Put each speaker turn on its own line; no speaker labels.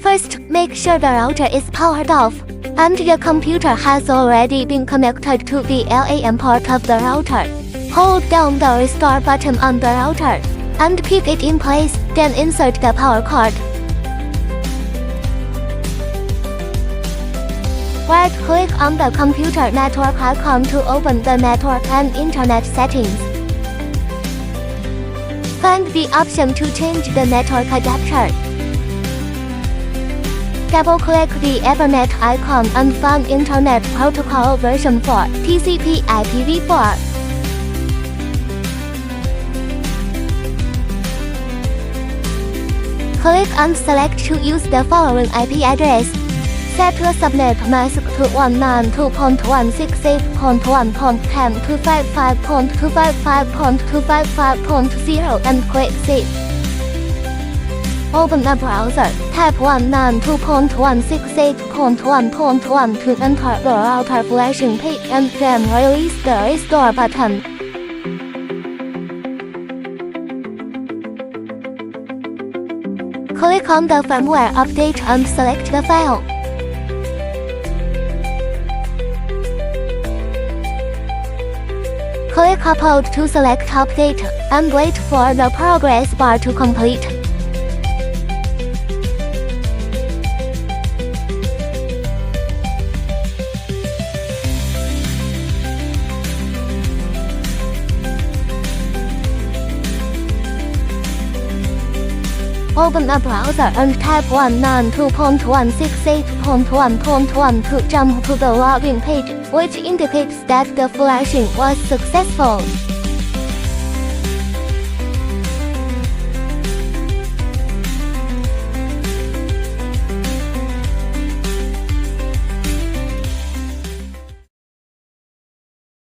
First, make sure the router is powered off, and your computer has already been connected to the LAN port of the router. Hold down the restore button on the router, and keep it in place, then insert the power cord. Right-click on the computer network icon to open the network and internet settings. Find the option to change the network adapter. Double-click the Ethernet icon and find Internet Protocol version 4, TCP/IPv4. Click and select to use the following IP address. Set the subnet mask to 192.168.255.255.255.0 and click Save. Open a browser, type 192.168.1.1 to enter the router flashing page and then release the restore button. Click on the firmware update and select the file. Click Upload to select Update, and wait for the progress bar to complete. Open a browser and type 192.168.1.1 to jump to the login page, which indicates that the flashing was successful.